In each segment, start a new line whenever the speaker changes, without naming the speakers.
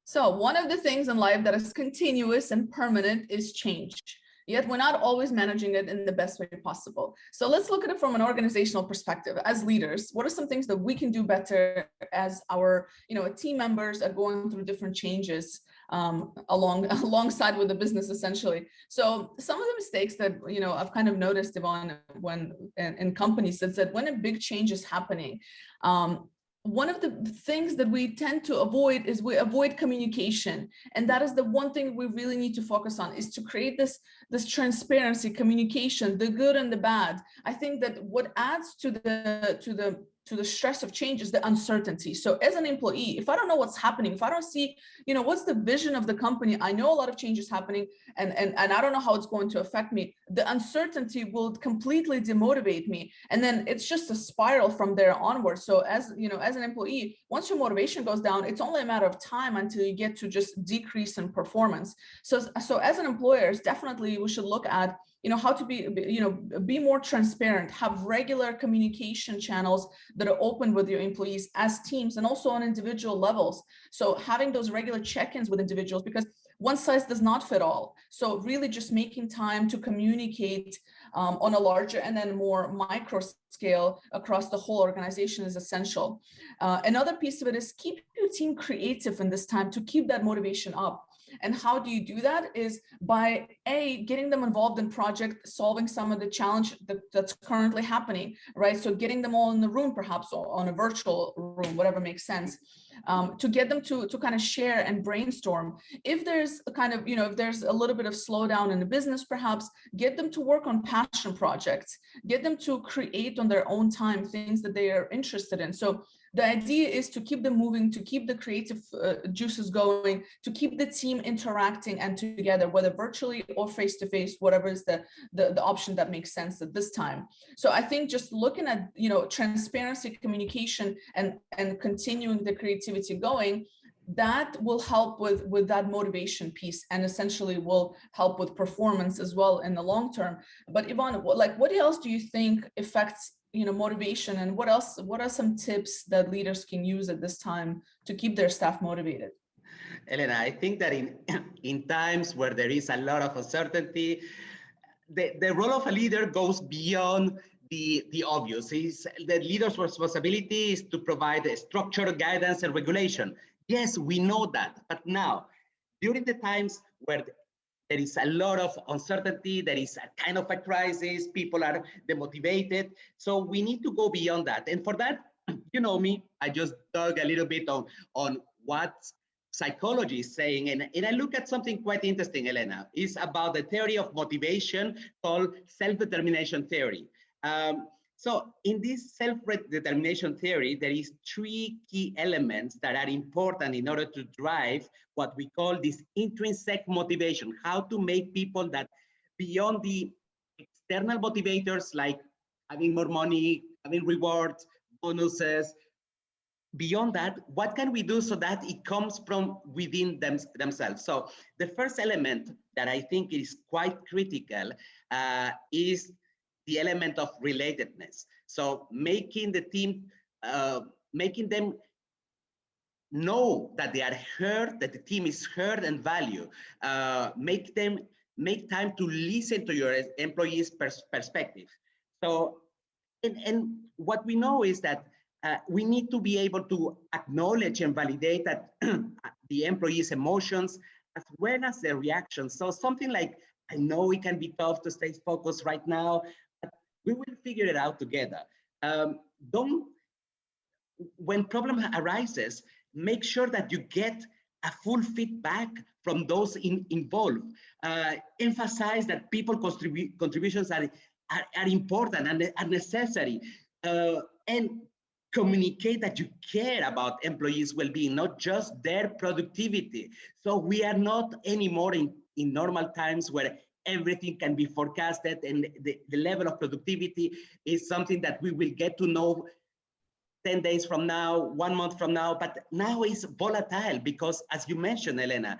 So one of the things in life that is continuous and permanent is change. Yet we're not always managing it in the best way possible. So let's look at it from an organizational perspective. As leaders, what are some things that we can do better as our, team members are going through different changes alongside with the business, essentially? So some of the mistakes that I've kind of noticed, Yvonne, when in companies, is that when a big change is happening, one of the things that we tend to avoid is we avoid communication. And that is the one thing we really need to focus on, is to create this transparency, communication, the good and the bad. I think that what adds to the stress of change is the uncertainty. So as an employee, if I don't know what's happening, if I don't see, what's the vision of the company, I know a lot of change is happening and I don't know how it's going to affect me, the uncertainty will completely demotivate me. And then it's just a spiral from there onward. So as an employee, once your motivation goes down, it's only a matter of time until you get to just decrease in performance. So as an employer, definitely we should look at how to be more transparent, have regular communication channels that are open with your employees as teams and also on individual levels. So having those regular check-ins with individuals, because one size does not fit all. So really just making time to communicate on a larger and then more micro scale across the whole organization is essential. Another piece of it is keep your team creative in this time to keep that motivation up. And how do you do that? Is by getting them involved in project, solving some of the challenge that's currently happening, right? So getting them all in the room, perhaps on a virtual room, whatever makes sense, to get them to kind of share and brainstorm. If there's a kind of, if there's a little bit of slowdown in the business, perhaps get them to work on passion projects, get them to create on their own time things that they are interested in. So the idea is to keep them moving, to keep the creative juices going, to keep the team interacting and together, whether virtually or face-to-face, whatever is the option that makes sense at this time. So I think just looking at, transparency, communication, and continuing the creativity going, that will help with that motivation piece, and essentially will help with performance as well in the long term. But Yvonne, what else do you think affects motivation, and what are some tips that leaders can use at this time to keep their staff motivated?
Elena, I think that in times where there is a lot of uncertainty, the role of a leader goes beyond the obvious. The leader's responsibility is to provide a structured guidance and regulation. Yes, we know that, but now, during the times where there is a lot of uncertainty, there is a kind of a crisis, people are demotivated. So we need to go beyond that. And for that, you know me, I just dug a little bit on what psychology is saying. And I look at something quite interesting, Elena. It's about the theory of motivation called self-determination theory. So in this self-determination theory, there is three key elements that are important in order to drive what we call this intrinsic motivation, how to make people that beyond the external motivators, like having more money, having rewards, bonuses, beyond that, what can we do so that it comes from within themselves? So the first element that I think is quite critical is the element of relatedness. So making the team, making them know that they are heard, that the team is heard and valued. Make time to listen to your employees' perspective. So, and what we know is that we need to be able to acknowledge and validate that the employees' emotions as well as their reactions. So something like, I know it can be tough to stay focused right now, but we will figure it out together. When problem arises, make sure that you get a full feedback from those involved. Emphasize that people contributions are important and are necessary. And communicate that you care about employees' well-being, not just their productivity. So we are not anymore in normal times where everything can be forecasted and the level of productivity is something that we will get to know 10 days from now, 1 month from now, but now it's volatile because, as you mentioned, Elena,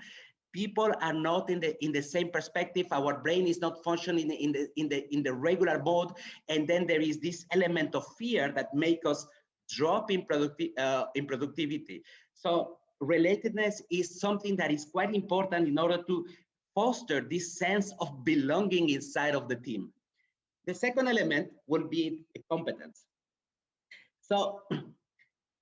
people are not in the same perspective. Our brain is not functioning in the regular mode, and then there is this element of fear that makes us drop in productivity. So relatedness is something that is quite important in order to foster this sense of belonging inside of the team. The second element will be competence. So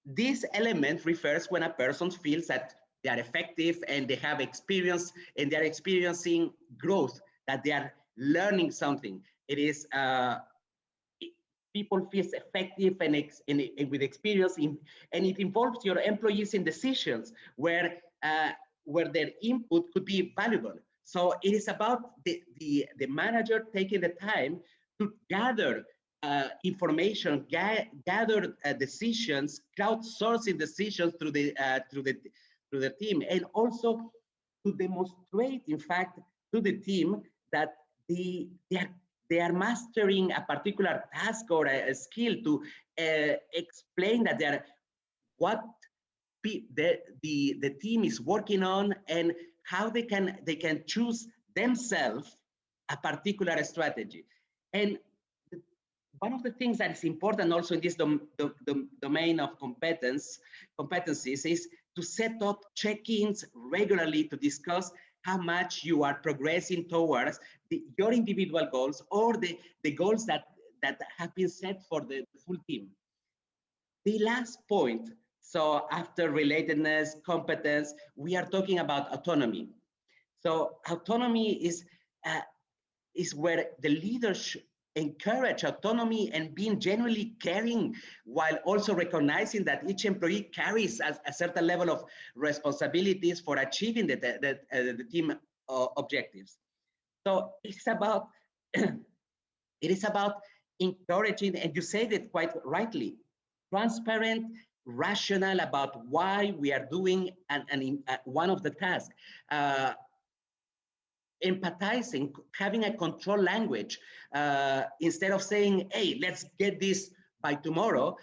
this element refers when a person feels that they are effective and they have experience and they are experiencing growth, that they are learning something. It is people feel effective and with experience and it involves your employees in decisions where their input could be valuable. So it is about the manager taking the time to gather information, gather decisions, crowdsourcing decisions through the team, and also to demonstrate, in fact, to the team that they are mastering a particular task or a skill, to explain that they are what the team is working on and how they can choose themselves a particular strategy. And one of the things that is important also in this domain of competencies is to set up check-ins regularly to discuss how much you are progressing towards your individual goals or the goals that have been set for the full team. The last point, so after relatedness, competence, we are talking about autonomy. So autonomy is where the leaders encourage autonomy and being genuinely caring, while also recognizing that each employee carries a certain level of responsibilities for achieving the team objectives. So it's about it is about encouraging, and you said it quite rightly, transparent, rational about why we are doing one of the tasks. Empathizing, having a control language, instead of saying, hey, let's get this by tomorrow,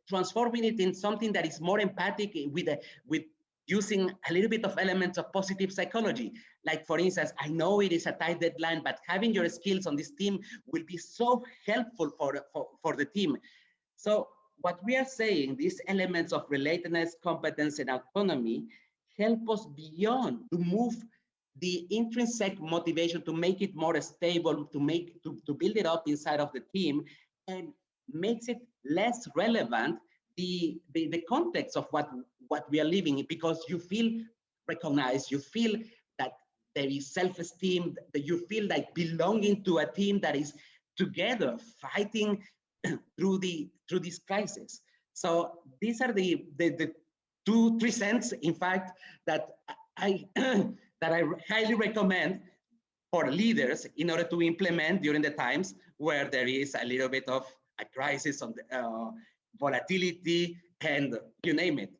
transforming it in something that is more empathic with using a little bit of elements of positive psychology. Like, for instance, I know it is a tight deadline, but having your skills on this team will be so helpful for the team. So what we are saying, these elements of relatedness, competence, and autonomy help us beyond to move the intrinsic motivation, to make it more stable, to build it up inside of the team, and makes it less relevant the context of what we are living in, because you feel recognized, you feel that there is self-esteem, that you feel like belonging to a team that is together fighting through this crisis. So these are the 2-3 cents, in fact, that I highly recommend for leaders in order to implement during the times where there is a little bit of a crisis on the volatility and you name it.